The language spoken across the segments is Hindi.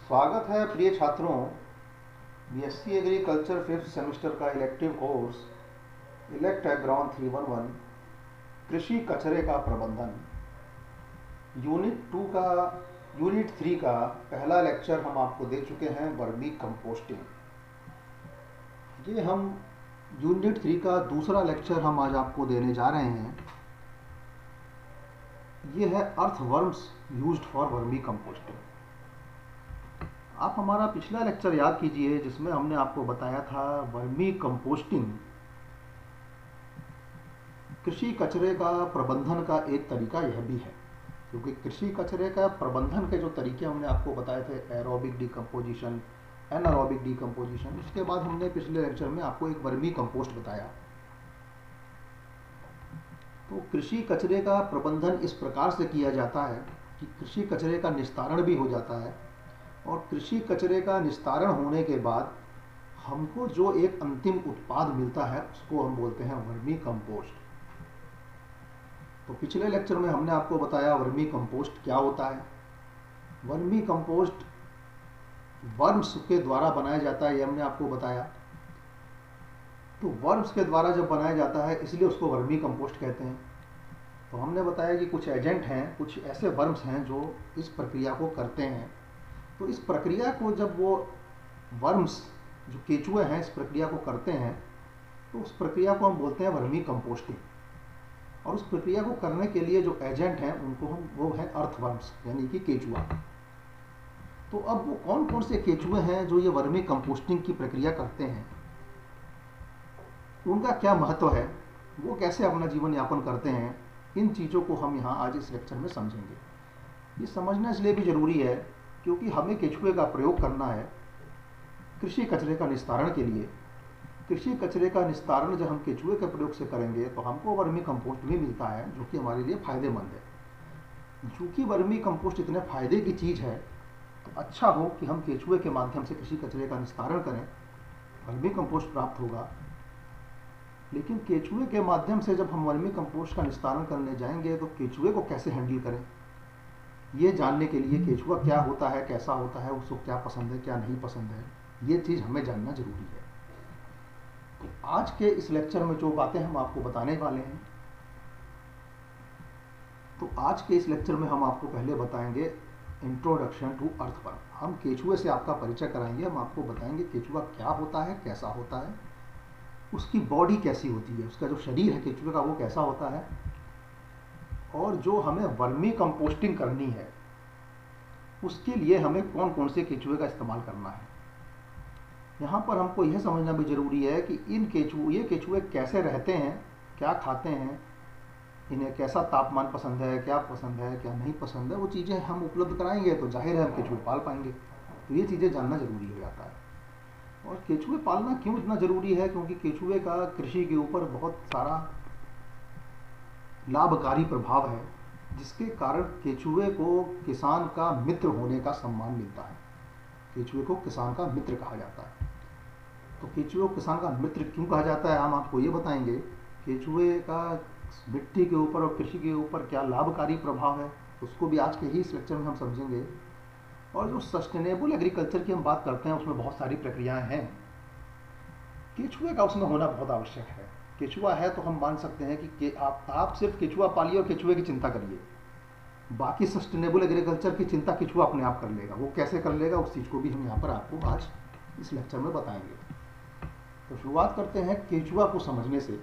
स्वागत है प्रिय छात्रों। बीएससी एग्रीकल्चर फिफ्थ सेमेस्टर का इलेक्टिव कोर्स इलेक्ट एग्रॉन 311 कृषि कचरे का प्रबंधन यूनिट 3 का पहला लेक्चर हम आपको दे चुके हैं, वर्मी कंपोस्टिंग। ये हम यूनिट 3 का दूसरा लेक्चर हम आज आपको देने जा रहे हैं। ये है earthworms used for vermi composting. आप हमारा पिछला लेक्चर याद कीजिए जिसमें हमने आपको बताया था वर्मी कंपोस्टिंग कृषि कचरे का प्रबंधन का एक तरीका यह भी है, क्योंकि कृषि कचरे का प्रबंधन के जो तरीके हमने आपको बताए थे, एरोबिक डिकम्पोजिशन, एनारोबिक डिकम्पोजिशन, उसके बाद हमने पिछले लेक्चर में आपको एक वर्मी कंपोस्ट बताया। तो कृषि कचरे का प्रबंधन इस प्रकार से किया जाता है कि कृषि कचरे का निस्तारण भी हो जाता है, और कृषि कचरे का निस्तारण होने के बाद हमको जो एक अंतिम उत्पाद मिलता है उसको हम बोलते हैं वर्मी कंपोस्ट। तो पिछले लेक्चर में हमने आपको बताया वर्मी कंपोस्ट क्या होता है। वर्मी कंपोस्ट वर्म्स के द्वारा बनाया जाता है, ये हमने आपको बताया। तो वर्म्स के द्वारा जब बनाया जाता है इसलिए उसको वर्मी कंपोस्ट कहते हैं। तो हमने बताया कि कुछ एजेंट हैं, कुछ ऐसे वर्म्स हैं जो इस प्रक्रिया को करते हैं। तो इस प्रक्रिया को जब वो वर्म्स जो केचुए हैं इस प्रक्रिया को करते हैं तो उस प्रक्रिया को हम बोलते हैं वर्मी कंपोस्टिंग। और उस प्रक्रिया को करने के लिए जो एजेंट हैं उनको वो हैं अर्थवर्म्स, यानी कि केचुआ। तो अब वो कौन कौन से केचुए हैं जो ये वर्मी कंपोस्टिंग की प्रक्रिया करते हैं, उनका क्या महत्व है, वो कैसे अपना जीवन यापन करते हैं, इन चीज़ों को हम यहाँ आज इस लेक्चर में समझेंगे। ये समझना इसलिए भी ज़रूरी है क्योंकि हमें केचुए का प्रयोग करना है कृषि कचरे का निस्तारण के लिए। कृषि कचरे का निस्तारण जब हम केचुए के प्रयोग से करेंगे तो हमको वर्मी कंपोस्ट भी मिलता है, जो कि हमारे लिए फ़ायदेमंद है। चूँकि वर्मी कंपोस्ट इतने फ़ायदे की चीज़ है तो अच्छा हो कि हम केचुए के माध्यम से कृषि कचरे का निस्तारण करें, वर्मी कंपोस्ट प्राप्त होगा। लेकिन केचुए के माध्यम से जब हम वर्मी कंपोस्ट का निस्तारण करने जाएंगे तो केचुए को कैसे हैंडल करें, ये जानने के लिए केचुआ क्या होता है, कैसा होता है, उसको क्या पसंद है, क्या नहीं पसंद है, ये चीज़ हमें जानना जरूरी है। तो आज के इस लेक्चर में जो बातें हम आपको बताने वाले हैं, तो आज के इस लेक्चर में हम आपको पहले बताएंगे इंट्रोडक्शन टू अर्थवर्म। हम केचुए से आपका परिचय कराएंगे, हम आपको बताएंगे केचुआ क्या होता है, कैसा होता है, उसकी बॉडी कैसी होती है, उसका जो शरीर है केचुए का वो कैसा होता है, और जो हमें वर्मी कंपोस्टिंग करनी है उसके लिए हमें कौन कौन से केचुए का इस्तेमाल करना है। यहाँ पर हमको यह समझना भी ज़रूरी है कि ये केचुए कैसे रहते हैं, क्या खाते हैं, इन्हें कैसा तापमान पसंद है, क्या नहीं पसंद है, वो चीज़ें हम उपलब्ध कराएंगे तो जाहिर है हम केचुए पाल पाएंगे। तो ये चीज़ें जानना ज़रूरी हो जाता है। और केचुए पालना क्यों इतना ज़रूरी है, क्योंकि केचुए का कृषि के ऊपर बहुत सारा लाभकारी प्रभाव है, जिसके कारण केचुए को किसान का मित्र होने का सम्मान मिलता है। केचुए को किसान का मित्र कहा जाता है। तो केचुए को किसान का मित्र क्यों कहा जाता है, हम आपको ये बताएंगे। केचुए का मिट्टी के ऊपर और कृषि के ऊपर क्या लाभकारी प्रभाव है, उसको भी आज के ही इस लेक्चर में हम समझेंगे। और जो सस्टेनेबल एग्रीकल्चर की हम बात करते हैं उसमें बहुत सारी प्रक्रियाएं हैं, केचुए का उसमें होना बहुत आवश्यक है। केचुआ है तो हम मान सकते हैं कि आप सिर्फ केचुआ पालिए और केचुए की चिंता करिए, बाकी सस्टेनेबल एग्रीकल्चर की चिंता केचुआ अपने आप कर लेगा। वो कैसे कर लेगा उस चीज़ को भी हम यहाँ पर आपको आज इस लेक्चर में बताएंगे। तो शुरुआत करते हैं केचुआ को समझने से।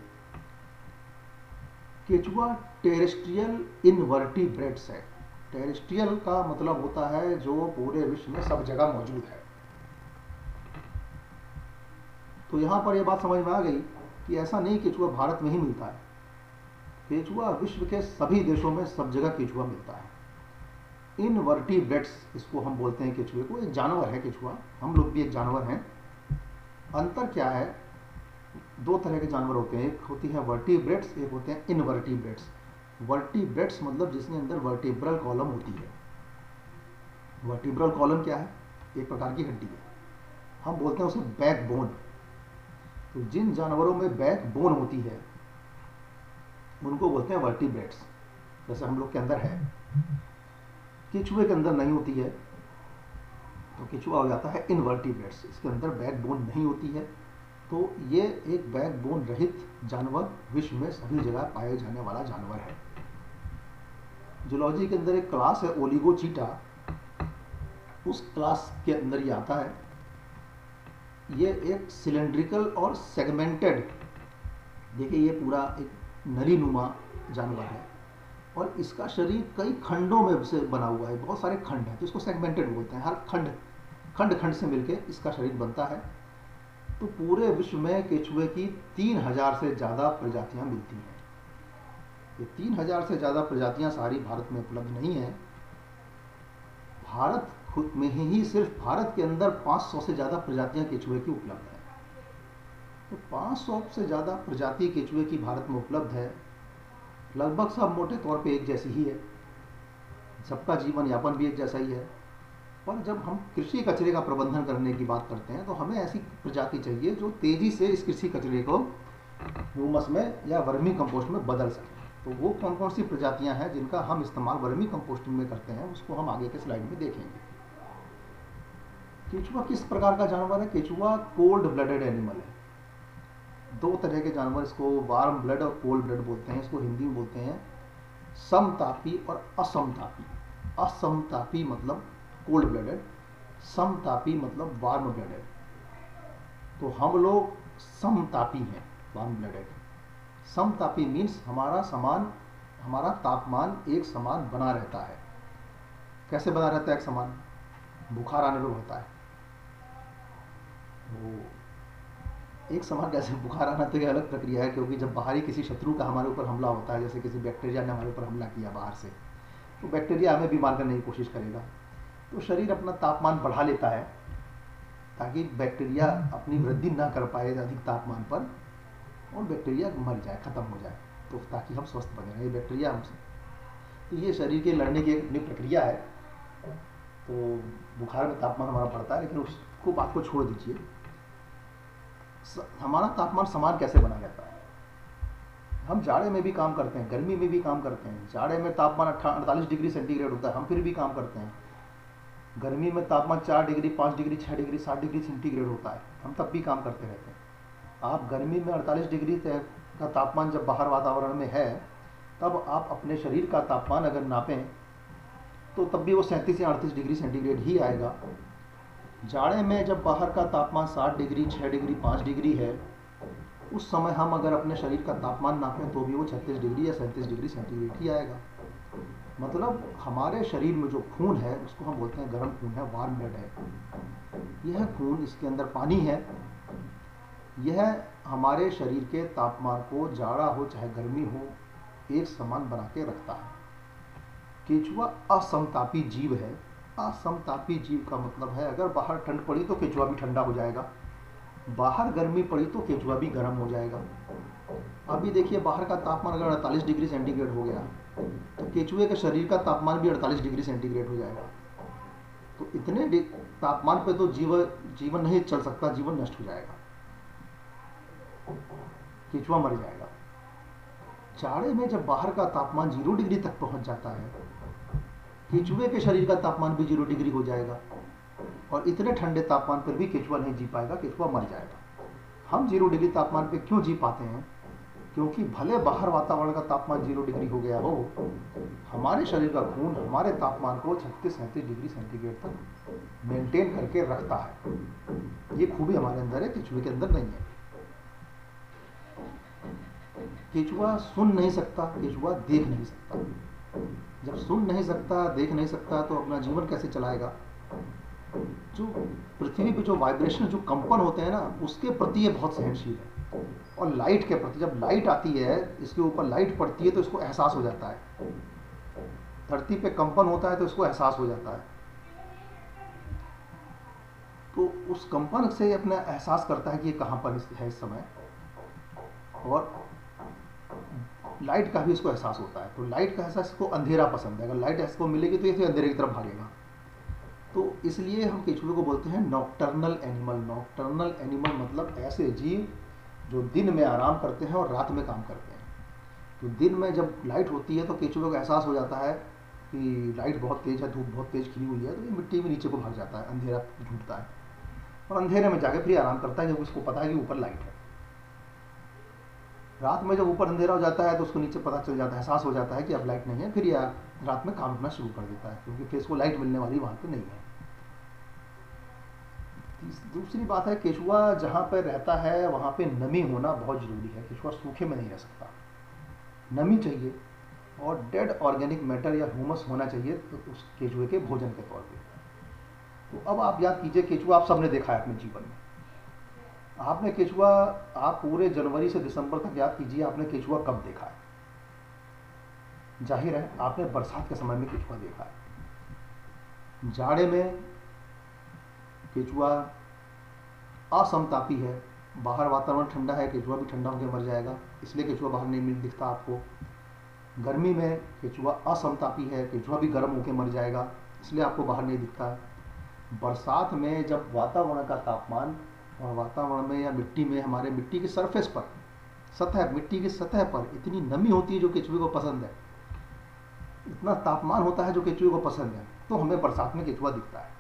केचुआ टेरेस्ट्रियल इनवर्टिब्रेट्स है। टेरेस्ट्रियल का मतलब होता है जो पूरे विश्व में सब जगह मौजूद है। तो यहाँ पर यह बात समझ में आ गई कि ऐसा नहीं केचुआ भारत में ही मिलता है। केचुआ विश्व के सभी देशों में सब जगह केचुआ मिलता है। इनवर्टिब्रेट्स इसको हम बोलते हैं केचुए को। एक जानवर है केचुआ, हम लोग भी एक जानवर हैं। अंतर क्या है, दो तरह के जानवर होते हैं, एक होती है वर्टिब्रेट्स, एक होते हैं इनवर्टिब्रेट्स। वर्टिब्रेट्स मतलब जिसके अंदर वर्टिब्रल कॉलम होती है। वर्टिब्रल कॉलम क्या है, एक प्रकार की हड्डी है, हम बोलते हैं उसे बैकबोन। तो जिन जानवरों में बैकबोन होती है उनको बोलते हैं वर्टिब्रेट्स, जैसे हम लोग के अंदर है। केचुए के अंदर नहीं होती है। तो केचुआ हो जाता है इनवर्टिब्रेट्स, इसके अंदर बैकबोन नहीं होती है। तो ये एक बैकबोन रहित जानवर विश्व में सभी जगह पाए जाने वाला जानवर है। जूलॉजी के अंदर एक क्लास है ओलिगोचीटा, उस क्लास के अंदर ये आता है। ये एक सिलेंड्रिकल और सेगमेंटेड, देखिए ये पूरा एक नली नुमा जानवर है और इसका शरीर कई खंडों में से बना हुआ है, बहुत सारे खंड हैं तो इसको सेगमेंटेड बोलते हैं। हर खंड से मिलके इसका शरीर बनता है। तो पूरे विश्व में केचुए की 3000 से ज़्यादा प्रजातियां मिलती हैं। ये 3000 से ज़्यादा प्रजातियां सारी भारत में उपलब्ध नहीं है। भारत खुद में ही सिर्फ भारत के अंदर 500 से ज़्यादा प्रजातियां केचुए की उपलब्ध है। तो 500 से ज़्यादा प्रजाति केचुए की भारत में उपलब्ध है। लगभग सब मोटे तौर पे एक जैसी ही है, सबका जीवन यापन भी एक जैसा ही है। पर जब हम कृषि कचरे का प्रबंधन करने की बात करते हैं तो हमें ऐसी प्रजाति चाहिए जो तेज़ी से इस कृषि कचरे को ह्यूमस में या वर्मी कंपोस्ट में बदल सके। तो वो कौन कौन सी प्रजातियां हैं जिनका हम इस्तेमाल वर्मी कंपोस्टिंग में करते हैं, उसको हम आगे के स्लाइड में देखेंगे। केचुआ किस प्रकार का जानवर है? केचुआ कोल्ड ब्लडेड एनिमल है। दो तरह के जानवर, इसको वार्म ब्लड और कोल्ड ब्लड बोलते हैं। इसको हिंदी में बोलते हैं समतापी और असमतापी। असमतापी मतलब कोल्ड ब्लडेड, समतापी मतलब वार्म ब्लडेड। तो हम लोग समतापी हैं, वार्म ब्लडेड। समतापी मीन्स हमारा तापमान एक समान बना रहता है। कैसे बना रहता है एक समान? बुखार आने पर होता है। तो एक समान कैसे बुखार आना, तो ये अलग प्रक्रिया है, क्योंकि जब बाहरी किसी शत्रु का हमारे ऊपर हमला होता है, जैसे किसी बैक्टीरिया ने हमारे ऊपर हमला किया बाहर से, तो बैक्टीरिया हमें बीमार करने की कोशिश करेगा। तो शरीर अपना तापमान बढ़ा लेता है ताकि बैक्टीरिया अपनी वृद्धि ना कर पाए अधिक तापमान पर और बैक्टीरिया मर जाए, खत्म हो जाए, तो ताकि हम स्वस्थ बने रहे बैक्टीरिया हमसे। तो ये शरीर के लड़ने की एक अपनी प्रक्रिया है। तो बुखार में तापमान हमारा बढ़ता है, लेकिन उसको बात को छोड़ दीजिए। हमारा तापमान समान कैसे बना रहता है? हम जाड़े में भी काम करते हैं, गर्मी में भी काम करते हैं। जाड़े में तापमान 48 डिग्री सेंटीग्रेड होता है, हम फिर भी काम करते हैं। गर्मी में तापमान 4 degree, 5 degree, 6 degree, 7 degree centigrade होता है, हम तब भी काम करते रहते हैं। आप गर्मी में 48 डिग्री का तापमान जब बाहर वातावरण में है, तब आप अपने शरीर का तापमान अगर नापें तो तब भी वो 37 या 38 डिग्री सेंटीग्रेड ही आएगा। जाड़े में जब बाहर का तापमान 7 डिग्री, 6 डिग्री, 5 डिग्री है, उस समय हम अगर अपने शरीर का तापमान नापें तो भी वो 36 डिग्री या 37 डिग्री सेंटीग्रेड ही आएगा। मतलब हमारे शरीर में जो खून है उसको हम बोलते हैं गर्म खून है, वार्म ब्लड है। यह खून, इसके अंदर पानी है, यह हमारे शरीर के तापमान को, जाड़ा हो चाहे गर्मी हो, एक समान बना के रखता है। केचुआ असमतापी जीव है। असमतापी जीव का मतलब है अगर बाहर ठंड पड़ी तो केचुआ भी ठंडा हो जाएगा, बाहर गर्मी पड़ी तो केचुआ भी गर्म हो जाएगा। अभी देखिए बाहर का तापमान अगर 48 डिग्री सेंटीग्रेड हो गया तो केचुए के शरीर का तापमान भी 48 डिग्री सेंटीग्रेड हो जाएगा। तो इतने तापमान पे तो जीवन नहीं चल सकता, जीवन नष्ट हो जाएगा, केचुआ मर जाएगा। जाड़े में जब बाहर का तापमान 0 डिग्री तक पहुंच जाता है, केचुए के शरीर का तापमान भी 0 डिग्री हो जाएगा और इतने ठंडे तापमान पर भी केचुआ नहीं जी पाएगा, केचुआ मर जाएगा। हम 0 डिग्री तापमान पे क्यों जी पाते हैं? क्योंकि भले बाहर वातावरण का तापमान 0 डिग्री हो गया हो, हमारे शरीर का खून हमारे तापमान को 36-37 डिग्री सेंटीग्रेड तक मेंटेन करके रखता है। ये खूबी हमारे अंदर है, केचुए के अंदर नहीं है। केचुआ सुन नहीं सकता, केचुआ देख नहीं सकता। जब सुन नहीं सकता, देख नहीं सकता, तो अपना जीवन कैसे चलाएगा? जो पृथ्वी पे जो वाइब्रेशन, जो कंपन होते हैं ना, उसके प्रति ये बहुत सहनशील है। और लाइट के प्रति, जब लाइट आती है, इसके ऊपर लाइट पड़ती है तो इसको एहसास हो जाता है। धरती पे कंपन होता है तो इसको एहसास हो जाता है, तो उस कंपन से अपना एहसास करता है कि ये कहाँ पर है इस समय। और लाइट का भी इसको एहसास होता है। तो लाइट का एहसास, इसको अंधेरा पसंद है। अगर लाइट इसको मिलेगी तो ये अंधेरे की तरफ भागेगा। तो इसलिए हम केचुए को बोलते हैं नॉकटर्नल एनिमल। नॉकटर्नल एनिमल मतलब ऐसे जीव जो दिन में आराम करते हैं और रात में काम करते हैं। तो दिन में जब लाइट होती है तो केचुए को एहसास हो जाता है कि लाइट बहुत तेज़ है, धूप बहुत तेज़ खिली हुई है, तो ये मिट्टी में नीचे को भाग जाता है, अंधेरा ढूंढता है और अंधेरे में जाके फिर आराम करता है क्योंकि उसको पता है कि ऊपर लाइट है। रात में जब ऊपर अंधेरा हो जाता है तो उसको नीचे पता चल जाता है, एहसास हो जाता है कि अब लाइट नहीं है, फिर यह रात में काम करना शुरू कर देता है क्योंकि फिर इसको लाइट मिलने वाली वहाँ पे नहीं है। दूसरी बात है, केचुआ जहाँ पर रहता है वहाँ पे नमी होना बहुत ज़रूरी है। केचुआ सूखे में नहीं रह सकता, नमी चाहिए और डेड ऑर्गेनिक मैटर या ह्यूमस होना चाहिए तो उस केचुए के भोजन के तौर पे। तो अब आप याद कीजिए, केचुआ आप सबने देखा है अपने जीवन में। आपने केचुआ, आप पूरे जनवरी से दिसंबर तक याद कीजिए आपने केचुआ कब देखा है। जाहिर है आपने बरसात के समय में केचुआ देखा है। जाड़े में केचुआ असमतापी है, बाहर वातावरण ठंडा है, केचुआ भी ठंडा होकर मर जाएगा, इसलिए केचुआ बाहर नहीं मिल दिखता आपको। गर्मी में केचुआ असमतापी है, केचुआ भी गर्म होकर मर जाएगा, इसलिए आपको बाहर नहीं दिखता है। बरसात में जब वातावरण का तापमान और वातावरण में या मिट्टी में, हमारे मिट्टी की सरफेस पर, सतह, मिट्टी की सतह पर इतनी नमी होती है जो केचुए को पसंद है, इतना तापमान होता है जो केचुए को पसंद है, तो हमें बरसात में केचुआ दिखता है।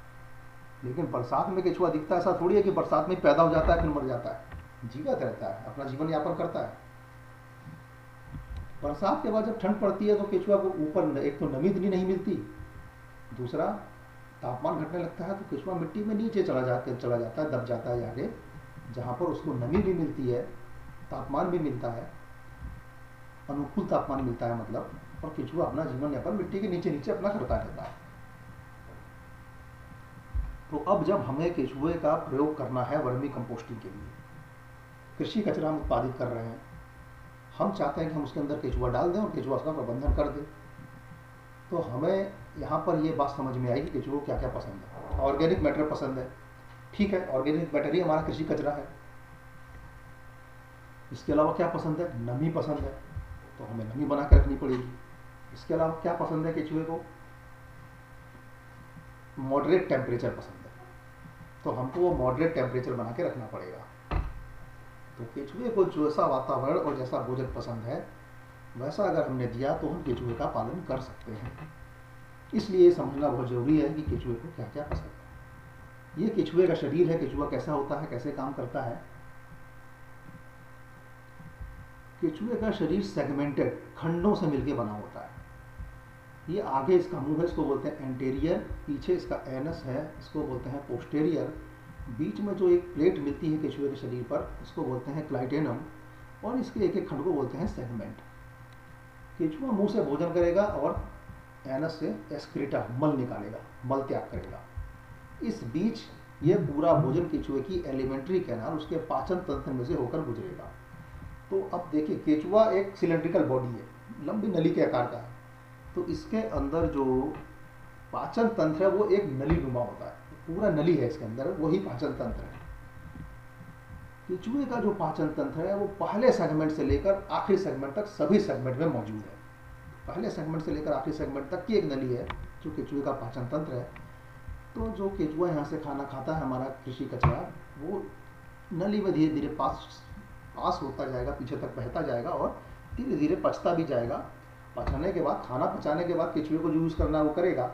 लेकिन बरसात में केचुआ दिखता है ऐसा थोड़ी है कि बरसात में पैदा हो जाता है फिर मर जाता है। जीवित रहता है, अपना जीवन यापन करता है। बरसात के बाद जब ठंड पड़ती है तो केचुआ को ऊपर एक तो नमी इतनी नहीं मिलती, दूसरा तापमान घटने लगता है तो केचुआ मिट्टी में नीचे चला जाता है, दब जाता है जाके, जहाँ पर उसको नमी भी मिलती है, तापमान भी मिलता है, अनुकूल तापमान मिलता है मतलब, और केचुआ अपना जीवन यापन मिट्टी के नीचे नीचे अपना करता रहता है। तो अब जब हमें केचुए का प्रयोग करना है वर्मी कंपोस्टिंग के लिए, कृषि कचरा हम उत्पादित कर रहे हैं, हम चाहते हैं कि हम उसके अंदर केचुआ डाल दें और केचुआ उसका प्रबंधन कर दे, तो हमें यहाँ पर ये बात समझ में आएगी केचुए को क्या क्या पसंद है। ऑर्गेनिक मैटर पसंद है, ठीक है, ऑर्गेनिक मैटर ही हमारा कृषि कचरा है। इसके अलावा क्या पसंद है, नमी पसंद है, तो हमें नमी बना के रखनी पड़ेगी। इसके अलावा क्या पसंद है केचुए को, मॉडरेट टेम्परेचर पसंद है, तो हमको वो मॉडरेट टेम्परेचर बना के रखना पड़ेगा। तो केचुए को जैसा वातावरण और जैसा भोजन पसंद है वैसा अगर हमने दिया तो हम केचुए का पालन कर सकते हैं। इसलिए समझना बहुत जरूरी है कि केचुए को क्या क्या पसंद है। ये केचुए का शरीर है, केचुआ कैसा होता है, कैसे काम करता है। केचुए का शरीर सेगमेंटेड, खंडों से मिलकर बना होता है। ये आगे इसका मुंह है, इसको बोलते हैं एंटेरियर, पीछे इसका एनस है, इसको बोलते हैं पोस्टेरियर, बीच में जो एक प्लेट मिलती है केचुए के शरीर पर उसको बोलते हैं क्लाइटेनम, और इसके एक एक खंड को बोलते हैं सेगमेंट। केचुआ मुंह से भोजन करेगा और एनस से एक्सक्रीटा, मल निकालेगा, मल त्याग करेगा। इस बीच ये पूरा भोजन केचुए की एलिमेंट्री कैनाल, उसके पाचन तंत्र में से होकर गुजरेगा। तो अब देखिए, केचुआ एक सिलेंड्रिकल बॉडी है, लंबी नली के आकार का है, तो इसके अंदर जो पाचन तंत्र है वो एक नली नुमा होता है, पूरा नली है इसके अंदर, वही पाचन तंत्र है। केचुए का जो पाचन तंत्र है वो पहले सेगमेंट से लेकर आखिरी सेगमेंट तक सभी सेगमेंट में मौजूद है। पहले सेगमेंट से लेकर आखिरी सेगमेंट तक की एक नली है जो केचुए का पाचन तंत्र है। तो जो केचुआ यहाँ से खाना खाता है, हमारा कृषि कचरा, वो नली में धीरे धीरे पास होता जाएगा, पीछे तक बहता जाएगा और धीरे धीरे पचता भी जाएगा। पचने के बाद, खाना पचाने के बाद केचुए को जो यूज़ करना है वो करेगा।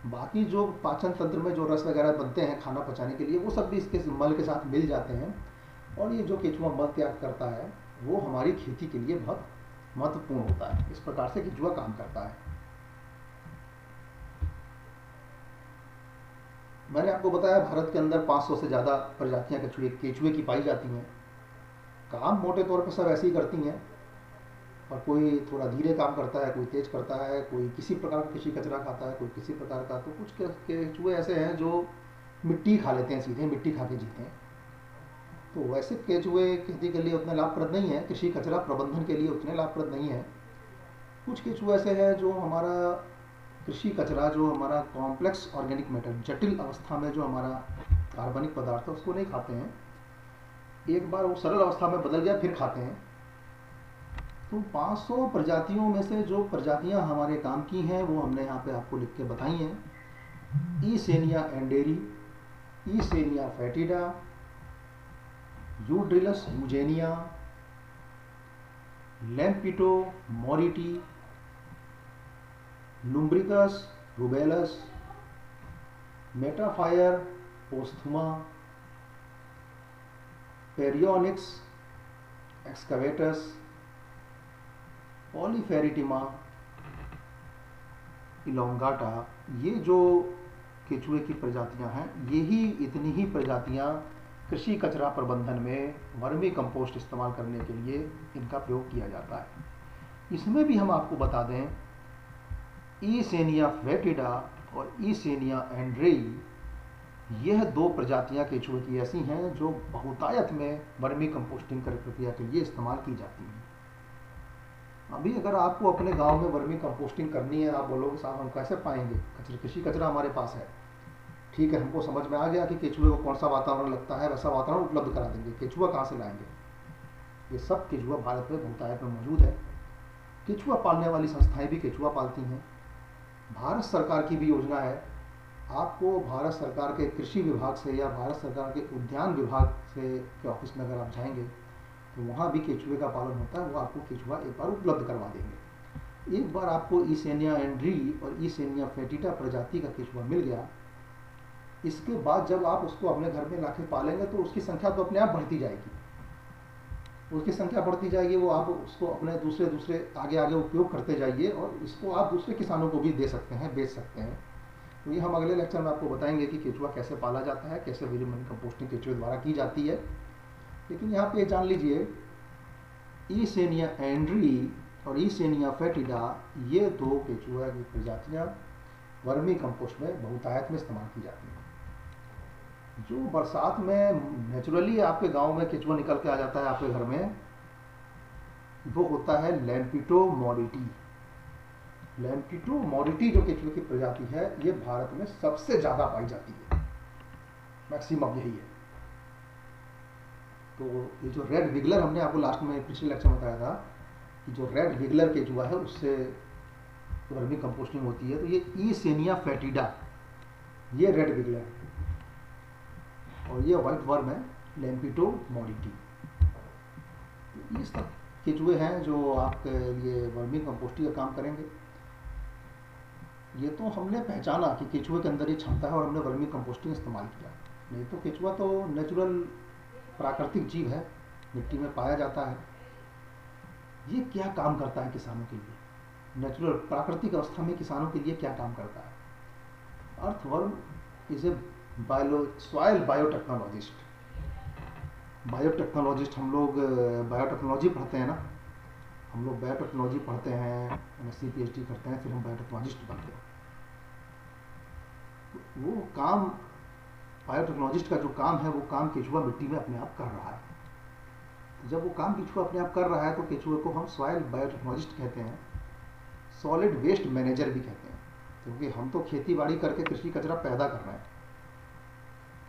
बाकी जो पाचन तंत्र में जो रस वगैरह बनते हैं खाना पचाने के लिए, वो सब भी इसके मल के साथ मिल जाते हैं, और ये जो केचुआ मल त्याग करता है वो हमारी खेती के लिए बहुत महत्वपूर्ण होता है। इस प्रकार से केचुआ काम करता है। मैंने आपको बताया भारत के अंदर 500 से ज़्यादा प्रजातियां केचुए की पाई जाती हैं। काम मोटे तौर पर सब ऐसे ही करती हैं, और कोई थोड़ा धीरे काम करता है, कोई तेज करता है, कोई किसी प्रकार का कृषि कचरा खाता है, कोई किसी प्रकार का। तो कुछ केचुए ऐसे हैं जो मिट्टी खा लेते हैं, सीधे मिट्टी खा के जीते हैं। तो वैसे केचुए खेती के लिए उतने लाभप्रद नहीं है, कृषि कचरा प्रबंधन के लिए उतने लाभप्रद नहीं है। कुछ केचुए ऐसे हैं जो हमारा कृषि कचरा, जो हमारा कॉम्प्लेक्स ऑर्गेनिक मैटर, जटिल अवस्था में जो हमारा कार्बनिक पदार्थ है उसको नहीं खाते हैं, एक बार वो सरल अवस्था में बदल गया फिर खाते हैं। तो 500 प्रजातियों में से जो प्रजातियां हमारे काम की हैं वो हमने यहाँ पे आपको लिख के बताई हैं। ईसेनिया एंडेरी, ईसेनिया फैटिडा, यूड्रिलस यूजेनिया, लैम्पिटो मोरिटी, लुम्ब्रिकस रूबेलस, मेटाफायर पोस्थुमा, पेरियोनिक्स एक्सकवेटस, पॉलीफेरिटिमा इलोंगाटा, ये जो केचुए की प्रजातियां हैं, यही इतनी ही प्रजातियां कृषि कचरा प्रबंधन में वर्मी कंपोस्ट इस्तेमाल करने के लिए इनका प्रयोग किया जाता है। इसमें भी हम आपको बता दें, ईसेनिया फेटिडा और ईसेनिया एंड्रेई, यह दो प्रजातियां केचुए की ऐसी हैं जो बहुतायत में वर्मी कंपोस्टिंग प्रक्रिया के लिए इस्तेमाल की जाती हैं। अभी अगर आपको अपने गांव में वर्मी कंपोस्टिंग करनी है, आप बोलोगे साहब हम कैसे पाएंगे, कृषि कचरा हमारे पास है। ठीक है, हमको समझ में आ गया कि केचुए को कौन सा वातावरण लगता है, वैसा वातावरण उपलब्ध करा देंगे। केचुआ कहाँ से लाएंगे? ये सब केचुआ भारत में बहुतायत में मौजूद है। केचुआ पालने वाली संस्थाएं भी केचुआ पालती हैं। भारत सरकार की भी योजना है, आपको भारत सरकार के कृषि विभाग से या भारत सरकार के उद्यान विभाग से के ऑफिस में अगर आप जाएंगे तो वहाँ भी केचुए का पालन होता है, वो आपको केचुआ एक बार उपलब्ध करवा देंगे। एक बार आपको ईसेनिया एंड्री और ईसेनिया फेटिडा प्रजाति का केचुआ मिल गया, इसके बाद जब आप उसको अपने घर में लाके पालेंगे तो उसकी संख्या तो अपने आप बढ़ती जाएगी। उसकी संख्या बढ़ती जाएगी, वो आप उसको अपने दूसरे आगे आगे उपयोग करते जाइए और इसको आप दूसरे किसानों को भी दे सकते हैं, बेच सकते हैं। तो ये हम अगले लेक्चर में आपको बताएंगे कि केचुआ कैसे पाला जाता है, कैसे वर्मी कंपोस्टिंग केचुए द्वारा की जाती है। लेकिन यहाँ पे जान लीजिए, ईसेनिया एंड्री और ईसेनिया फेटिडा, ये दो केचुआ की प्रजातियाँ वर्मी कंपोस्ट में बहुतायत में इस्तेमाल की जाती हैं। जो बरसात में नेचुरली आपके गांव में केचुआ निकल के आ जाता है आपके घर में, वो होता है लैम्पिटो मॉरिटी। लैम्पिटो मॉरिटी जो केचुए की प्रजाति है, ये भारत में सबसे ज्यादा पाई जाती है, मैक्सिमम यही है। तो ये जो रेड विगलर, हमने आपको लास्ट में पिछले लेक्चर में बताया था कि जो रेड विगलर केचुआ है उससे वर्मी कंपोस्टिंग होती है। तो ये ईसेनिया फेटिडा, ये रेड विगलर है, और ये व्हाइट वर्म है लैम्पिटो मॉरिटी। ये सब केचुए हैं जो आपके लिए वर्मी कंपोस्टिंग का काम करेंगे। ये तो हमने पहचाना कि केचुए के अंदर ये क्षमता है और हमने वर्मी कंपोस्टिंग इस्तेमाल किया। नहीं तो केचुआ तो नेचुरल प्राकृतिक जीव है, मिट्टी में पाया जाता है। ये क्या काम करता है किसानों के लिए, नेचुरल प्राकृतिक अवस्था में किसानों के लिए क्या काम करता है? Earthworm is a soil biotechnologist. Biotechnologist, हम लोग बायोटेक्नोलॉजी पढ़ते हैं ना, हम लोग बायोटेक्नोलॉजी पढ़ते हैं, MSc PhD करते हैं, फिर हम बायोटेक्नोलॉजिस्ट बनते हैं। वो काम, बायोटेक्नोलॉजिस्ट का जो काम है, वो काम केचुआ मिट्टी में अपने आप कर रहा है। तो जब वो काम केचुआ अपने आप कर रहा है तो केचुए को हम सॉइल बायोटेक्नोलॉजिस्ट कहते हैं, सॉलिड वेस्ट मैनेजर भी कहते हैं, क्योंकि हम तो खेती बाड़ी करके कृषि कचरा पैदा कर रहे हैं।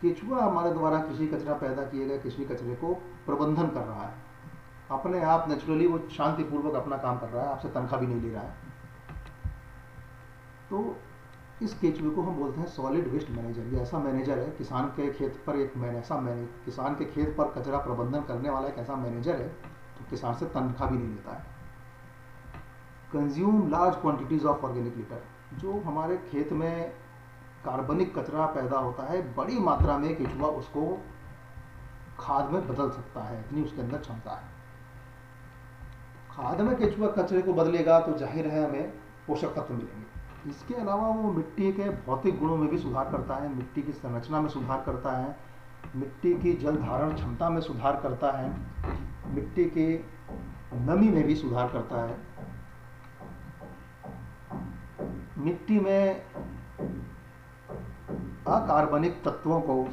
केचुआ हमारे द्वारा कृषि कचरा पैदा किए गए कृषि कचरे को प्रबंधन कर रहा है, अपने आप नेचुरली वो शांतिपूर्वक अपना काम कर रहा है, आपसे तनख्वाह भी नहीं ले रहा है। तो इस केचुए को हम बोलते हैं सॉलिड वेस्ट मैनेजर। ये ऐसा मैनेजर है, किसान के खेत पर किसान के खेत पर कचरा प्रबंधन करने वाला एक ऐसा मैनेजर है तो किसान से तनख्वाह भी नहीं लेता है। Consume large quantities of organic litre, जो हमारे खेत में कार्बनिक कचरा पैदा होता है, बड़ी मात्रा में केचुआ उसको खाद में बदल सकता है, इतनी उसके अंदर क्षमता है। खाद में केचुआ कचरे को बदलेगा तो जाहिर है हमें पोषक तत्व मिलेंगे। इसके अलावा वो मिट्टी के भौतिक गुणों में भी सुधार करता है, मिट्टी की संरचना में सुधार करता है, मिट्टी की जल धारण क्षमता में सुधार करता है, मिट्टी की नमी में भी सुधार करता है, मिट्टी में अकार्बनिक तत्वों को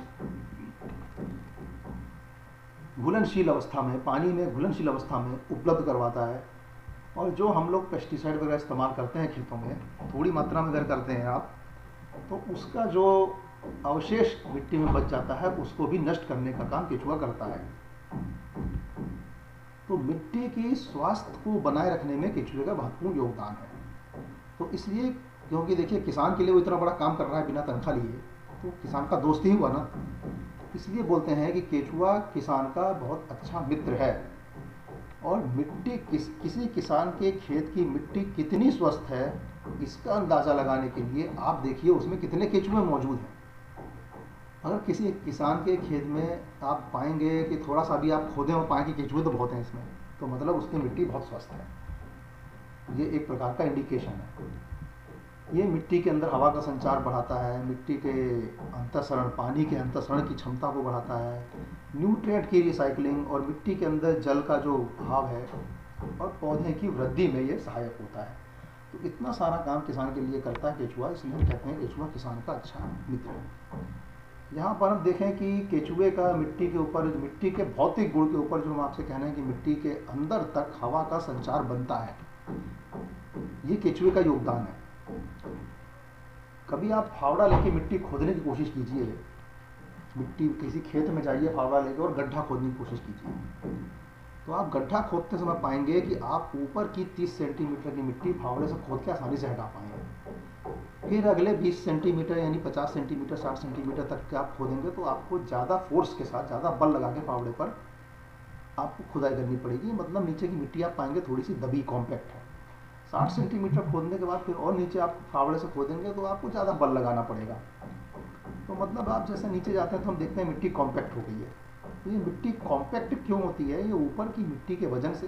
घुलनशील अवस्था में, पानी में घुलनशील अवस्था में उपलब्ध करवाता है। और जो हम लोग पेस्टिसाइड वगैरह इस्तेमाल करते हैं खेतों में, थोड़ी मात्रा में अगर करते हैं आप, तो उसका जो अवशेष मिट्टी में बच जाता है उसको भी नष्ट करने का काम केचुआ करता है। तो मिट्टी की स्वास्थ्य को बनाए रखने में केचुए का महत्वपूर्ण योगदान है। तो इसलिए, क्योंकि देखिए किसान के लिए वो इतना बड़ा काम कर रहा है बिना तनख्वाह लिए, तो किसान का दोस्त ही हुआ ना, इसलिए बोलते हैं कि केचुआ किसान का बहुत अच्छा मित्र है। और मिट्टी किसी किसान के खेत की मिट्टी कितनी स्वस्थ है इसका अंदाज़ा लगाने के लिए आप देखिए उसमें कितने केचुए मौजूद हैं। अगर किसी किसान के खेत में आप पाएंगे कि थोड़ा सा भी आप खोदें और पाएँ कि केचुए तो बहुत हैं इसमें, तो मतलब उसकी मिट्टी बहुत स्वस्थ है। ये एक प्रकार का इंडिकेशन है। ये मिट्टी के अंदर हवा का संचार बढ़ाता है, मिट्टी के अंतःसरण, पानी के अंतःसरण की क्षमता को बढ़ाता है, न्यूट्रिएंट की रिसाइकलिंग और मिट्टी के अंदर जल का जो भाव है और पौधे की वृद्धि में ये सहायक होता है। तो इतना सारा काम किसान के लिए करता है केचुआ, इसलिए हम कहते हैं केचुआ किसान का अच्छा मित्र है। यहाँ पर हम देखें कि केचुए का मिट्टी के ऊपर, मिट्टी के भौतिक गुण के ऊपर जो हम आपसे कह रहे हैं कि मिट्टी के अंदर तक हवा का संचार बनता है, ये केचुए का योगदान है। कभी आप फावड़ा लेके मिट्टी खोदने की कोशिश कीजिए, मिट्टी किसी खेत में जाइए फावड़ा लेके और गड्ढा खोदने की कोशिश कीजिए, तो आप गड्ढा खोदते समय पाएंगे कि आप ऊपर की 30 सेंटीमीटर की मिट्टी फावड़े से खोद के आसानी से हटा पाएंगे। फिर अगले 20 सेंटीमीटर यानी 50 सेंटीमीटर 60 सेंटीमीटर तक के आप खोदेंगे तो आपको ज़्यादा फोर्स के साथ, ज़्यादा बल लगा के फावड़े पर आपको खुदाई करनी पड़ेगी। मतलब नीचे की मिट्टी आप पाएंगे थोड़ी सी दबी, कॉम्पैक्ट है। 60 सेंटीमीटर खोदने के बाद फिर और नीचे आप फावड़े से खोदेंगे तो आपको ज़्यादा बल लगाना पड़ेगा। तो मतलब आप जैसे नीचे जाते हैं तो हम देखते हैं मिट्टी कॉम्पैक्ट हो गई है। तो ये मिट्टी कॉम्पैक्ट क्यों होती है? ये ऊपर की मिट्टी के वजन से,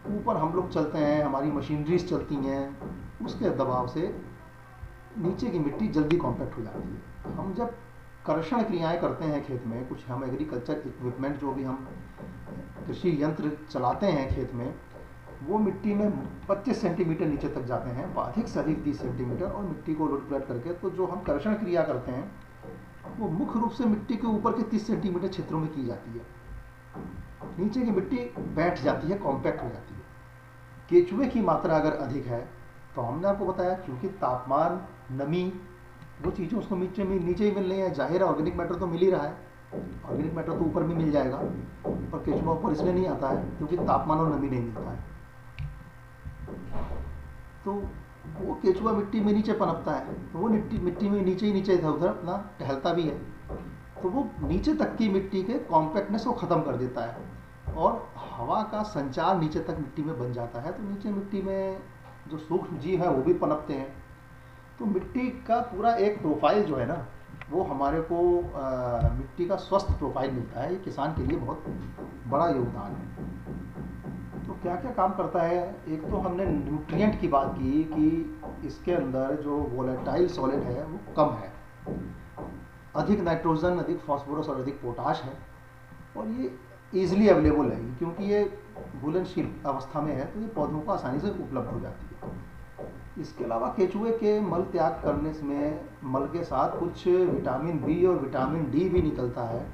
ऊपर हम लोग चलते हैं, हमारी मशीनरीज चलती हैं, उसके दबाव से नीचे की मिट्टी जल्दी कॉम्पैक्ट हो जाती है। हम जब कर्षण क्रियाएं करते हैं खेत में, कुछ हम एग्रीकल्चर इक्विपमेंट जो भी हम कृषि यंत्र चलाते हैं खेत में, वो मिट्टी में 25 सेंटीमीटर नीचे तक जाते हैं, अधिक से अधिक 30 सेंटीमीटर, और मिट्टी को उलट पलट करके, तो जो हम कर्षण क्रिया करते हैं वो मुख्य रूप से मिट्टी के ऊपर के 30 सेंटीमीटर क्षेत्रों में की जाती है। नीचे की मिट्टी बैठ जाती है, कॉम्पैक्ट हो जाती है। केचुए की मात्रा अगर अधिक है तो हमने आपको बताया, क्योंकि तापमान, नमी, वो चीज़ें उसको नीचे ही मिल रही है। जाहिर है ऑर्गेनिक मैटर तो मिल ही रहा है, ऑर्गेनिक मैटर तो ऊपर भी मिल जाएगा, पर केचुआ ऊपर इसलिए नहीं आता है क्योंकि तापमान और नमी नहीं मिलता है। तो वो केचुआ मिट्टी में नीचे पनपता है, तो वो मिट्टी में नीचे ही नीचे इधर उधर अपना टहलता भी है, तो वो नीचे तक की मिट्टी के कॉम्पैक्टनेस को ख़त्म कर देता है और हवा का संचार नीचे तक मिट्टी में बन जाता है। तो नीचे मिट्टी में जो सूक्ष्म जीव है वो भी पनपते हैं। तो मिट्टी का पूरा एक प्रोफाइल जो है ना, वो हमारे को मिट्टी का स्वस्थ प्रोफाइल मिलता है। ये किसान के लिए बहुत बड़ा योगदान है। तो क्या क्या काम करता है? एक तो हमने न्यूट्रिएंट की बात की कि इसके अंदर जो वोलेटाइल सॉलिड है वो कम है, अधिक नाइट्रोजन, अधिक फास्फोरस और अधिक पोटाश है, और ये ईजिली अवेलेबल है क्योंकि ये घुलनशील अवस्था में है, तो ये पौधों को आसानी से उपलब्ध हो जाती है। इसके अलावा केचुए के मल त्याग करने में, मल के साथ कुछ विटामिन बी और विटामिन डी भी निकलता है,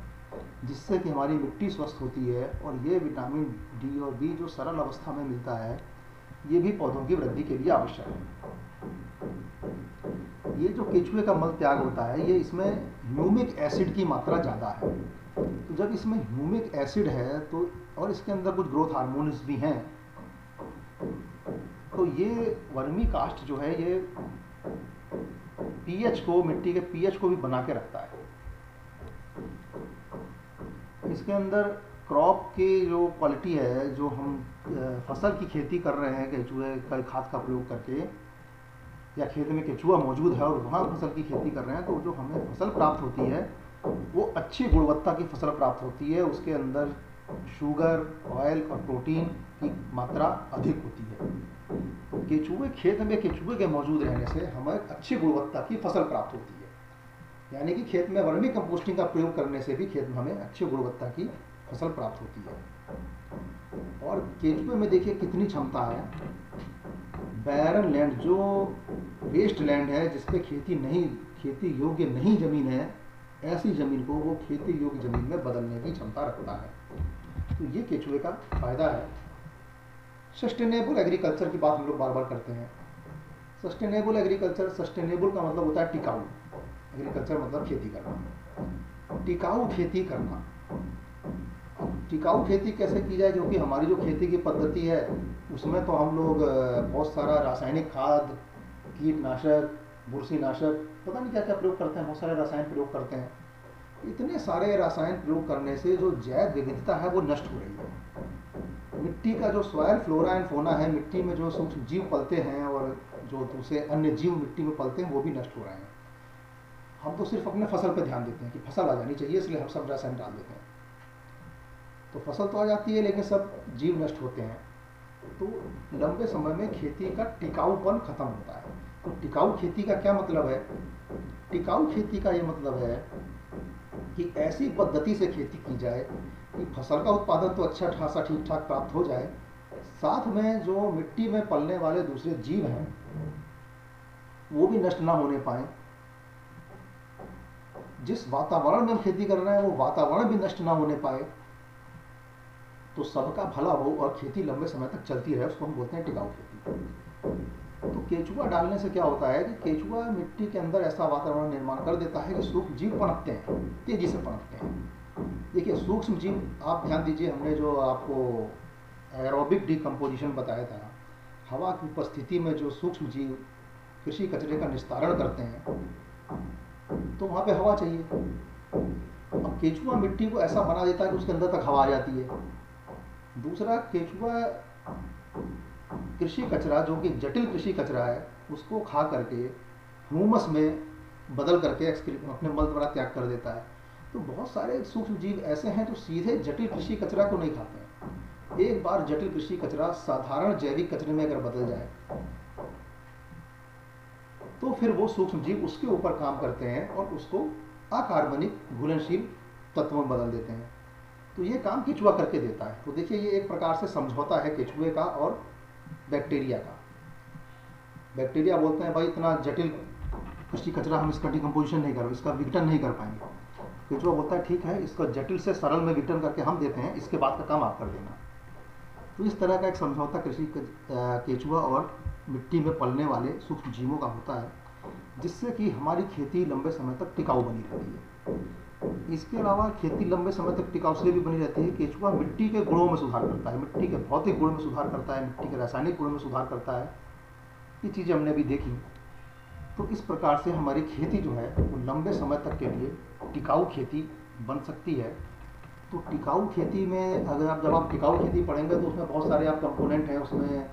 जिससे कि हमारी मिट्टी स्वस्थ होती है। और ये विटामिन डी और बी जो सरल अवस्था में मिलता है, ये भी पौधों की वृद्धि के लिए आवश्यक है। ये जो केचुए का मल त्याग होता है, ये इसमें ह्यूमिक एसिड की मात्रा ज़्यादा है। तो जब इसमें ह्यूमिक एसिड है तो, और इसके अंदर कुछ ग्रोथ हार्मोन्स भी हैं, तो ये वर्मी कास्ट जो है ये पीएच को, मिट्टी के पीएच को भी बना के रखता है। इसके अंदर क्रॉप की जो क्वालिटी है, जो हम फसल की खेती कर रहे हैं केचुए का खाद का प्रयोग करके, या खेत में केचुआ मौजूद है और वहाँ फसल की खेती कर रहे हैं, तो जो हमें फसल प्राप्त होती है वो अच्छी गुणवत्ता की फसल प्राप्त होती है। उसके अंदर शुगर, ऑयल और प्रोटीन की मात्रा अधिक होती है। तो केचुए, खेत में केचुए के मौजूद रहने से हमें अच्छी गुणवत्ता की फसल प्राप्त होती है। यानी कि खेत में वर्मी कंपोस्टिंग का प्रयोग करने से भी खेत में हमें अच्छी गुणवत्ता की फसल प्राप्त होती है। और केचुए में देखिए कितनी क्षमता है। बैरन लैंड, जो वेस्ट लैंड है, जिस पे खेती योग्य नहीं ज़मीन है, ऐसी ज़मीन को वो खेती योग्य ज़मीन में बदलने की क्षमता रखता है। तो ये केचुए का फ़ायदा है। सस्टेनेबल एग्रीकल्चर की बात हम लोग बार बार करते हैं। सस्टेनेबल एग्रीकल्चर, सस्टेनेबल का मतलब होता है टिकाऊ। एग्रीकल्चर मतलब खेती करना, टिकाऊ खेती करना। टिकाऊ खेती कैसे की जाए? क्योंकि हमारी जो खेती की पद्धति है उसमें तो हम लोग बहुत सारा रासायनिक खाद, कीटनाशक, बुरशीनाशक, पता नहीं क्या क्या प्रयोग करते हैं, बहुत सारे रसायन प्रयोग करते हैं। इतने सारे रसायन प्रयोग करने से जो जैव विविधता है वो नष्ट हो रही है। मिट्टी का जो सॉइल फ्लोरा एंड फोना है, मिट्टी में जो सूक्ष्म जीव पलते हैं और जो दूसरे अन्य जीव मिट्टी में पलते हैं वो भी नष्ट हो रहे हैं। हम तो सिर्फ अपने फसल पर ध्यान देते हैं कि फसल आ जानी चाहिए, इसलिए हम सब रसायन डाल देते हैं। तो फसल तो आ जाती है लेकिन सब जीव नष्ट होते हैं, तो लंबे समय में खेती का टिकाऊपन खत्म होता है। तो टिकाऊ खेती का क्या मतलब है? टिकाऊ खेती का ये मतलब है कि ऐसी पद्धति से खेती की जाए कि फसल का उत्पादन तो अच्छा खासा ठीक ठाक प्राप्त हो जाए, साथ में जो मिट्टी में पलने वाले दूसरे जीव हैं वो भी नष्ट ना होने पाए। जिस वातावरण में हम खेती कर रहे हैं वो वातावरण भी नष्ट ना होने पाए, तो सबका भला हो और खेती लंबे समय तक चलती रहे, उसको हम बोलते हैं टिकाऊ खेती। तो केचुआ डालने से क्या होता है कि केचुआ मिट्टी के अंदर ऐसा वातावरण निर्माण कर देता है कि सूक्ष्म जीव पनपते हैं, तेजी से पनपते हैं। देखिए सूक्ष्म जीव, आप ध्यान दीजिए, हमने जो आपको एरोबिक डिकम्पोजिशन बताया था, हवा की उपस्थिति में जो सूक्ष्म जीव कृषि कचरे का निस्तारण करते हैं, तो वहाँ पे हवा चाहिए। अब केचुआ मिट्टी को ऐसा बना देता है कि उसके अंदर तक हवा आ जाती है। दूसरा, केचुआ कृषि कचरा जो कि जटिल कृषि कचरा है उसको खा करके ह्यूमस में बदल करके अपने मल द्वारा त्याग कर देता है। तो बहुत सारे सूक्ष्म जीव ऐसे हैं जो सीधे जटिल कृषि कचरा को नहीं खाते हैं। एक बार जटिल कृषि कचरा साधारण जैविक कचरे में अगर बदल जाए तो फिर वो सूक्ष्म जीव उसके ऊपर काम करते हैं और उसको अकार्बनिक घुलनशील तत्व में बदल देते हैं। तो ये काम केचुआ करके देता है। तो देखिए ये एक प्रकार से समझौता है केचुए का और बैक्टीरिया का। बैक्टीरिया बोलते हैं भाई इतना जटिल कृषि कचरा हम इसका डिकम्पोजिशन नहीं कर, इसका विघटन नहीं कर पाएंगे। केचुआ बोलता है ठीक है, इसका जटिल से सरल में विघटन करके हम देते हैं, इसके बाद का काम आप कर देना। तो इस तरह का एक समझौता कृषि केचुआ और मिट्टी में पलने वाले सूक्ष्म जीवों का होता है, जिससे कि हमारी खेती लंबे समय तक टिकाऊ बनी रहती है। इसके अलावा खेती लंबे समय तक टिकाऊ इसलिए भी बनी रहती है, केचुआ मिट्टी के गुणों में सुधार करता है, मिट्टी के भौतिक गुण में सुधार करता है, मिट्टी के रासायनिक गुणों में सुधार करता है। ये चीज़ें हमने भी देखी। तो इस प्रकार से हमारी खेती जो है वो लंबे समय तक के लिए टिकाऊ खेती बन सकती है। तो टिकाऊ खेती में अगर जब आप टिकाऊ खेती पढ़ेंगे तो उसमें बहुत सारे आप कंपोनेंट हैं। उसमें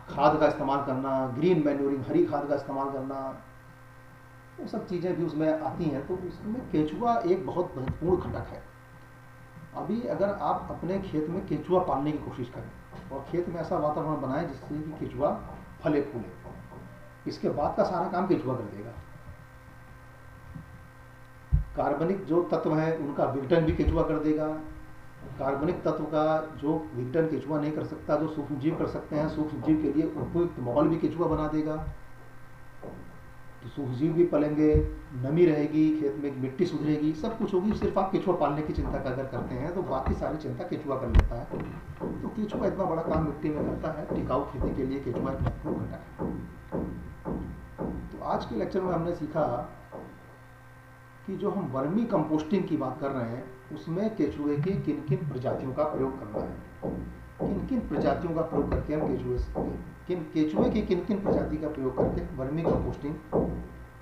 खाद का इस्तेमाल करना, ग्रीन मैन्योरिंग, हरी खाद का इस्तेमाल करना, वो सब चीज़ें भी उसमें आती हैं। तो उसमें केचुआ एक बहुत महत्वपूर्ण घटक है। अभी अगर आप अपने खेत में केचुआ पालने की कोशिश करें और खेत में ऐसा वातावरण बनाएं जिससे कि केचुआ फले फूले, इसके बाद का सारा काम केचुआ कर देगा। कार्बनिक जो तत्व हैं उनका विघटन भी केचुआ कर देगा। कार्बनिक तत्व का जो विघटन केचुआ नहीं कर सकता, जो सूक्ष्म जीव कर सकते हैं, सूक्ष्म जीव के लिए उपयुक्त माहौल भी केचुआ बना देगा। तो सूक्ष्म जीव भी पलेंगे, नमी रहेगी, खेत में मिट्टी सुधरेगी, सब कुछ होगी। सिर्फ आप केचुआ पालने की चिंता अगर करते हैं तो बाकी सारी चिंता केचुआ कर लेता है। तो केचुआ इतना बड़ा काम मिट्टी में करता है। टिकाऊ खेती के लिए केचुआ एक महत्वपूर्ण घटक है। तो आज के लेक्चर में हमने सीखा कि जो हम वर्मी कंपोस्टिंग की बात कर रहे हैं उसमें केचुए की किन किन प्रजातियों का प्रयोग करना है, किन किन प्रजातियों का प्रयोग करके हम केचुए की किन किन प्रजाति का प्रयोग करके वर्मी कंपोस्टिंग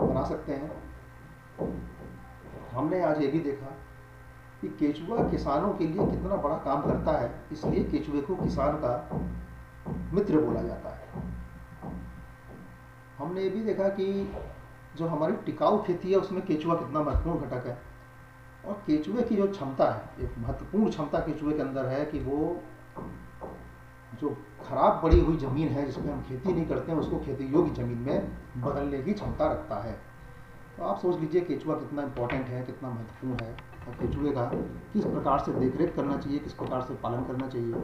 बना सकते हैं। हमने आज ये भी देखा कि केचुआ किसानों के लिए कितना बड़ा काम करता है, इसलिए केचुए को किसान का मित्र बोला जाता है। हमने ये भी देखा कि जो हमारी टिकाऊ खेती है उसमें केचुआ कितना महत्वपूर्ण घटक है। और केचुए की जो क्षमता है, एक महत्वपूर्ण क्षमता केचुए के अंदर है कि वो जो खराब पड़ी हुई ज़मीन है जिसमें हम खेती नहीं करते हैं उसको खेती योग्य ज़मीन में बदलने की क्षमता रखता है। तो आप सोच लीजिए केचुआ कितना इम्पोर्टेंट है, कितना महत्वपूर्ण है, और केचुए का किस प्रकार से देखरेख करना चाहिए, किस प्रकार से पालन करना चाहिए।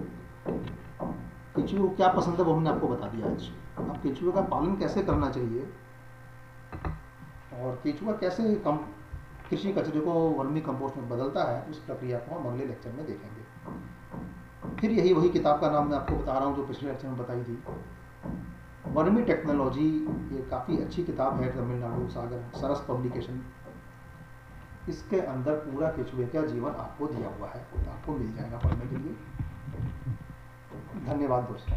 केचुए को क्या पसंद है वो हमने आपको बता दिया आज। अब केचुए का पालन कैसे करना चाहिए और केचुआ कैसे कृषि कचरे को वर्मी कंपोस्ट में बदलता है, उस प्रक्रिया को हम अगले लेक्चर में देखेंगे। फिर वही किताब का नाम मैं आपको बता रहा हूँ जो पिछले लेक्चर में बताई थी, वर्मी टेक्नोलॉजी। ये काफ़ी अच्छी किताब है, तमिलनाडु सागर सरस पब्लिकेशन। इसके अंदर पूरा केचुए का जीवन आपको दिया हुआ है, आपको मिल जाएगा पढ़ने के लिए। धन्यवाद दोस्तों।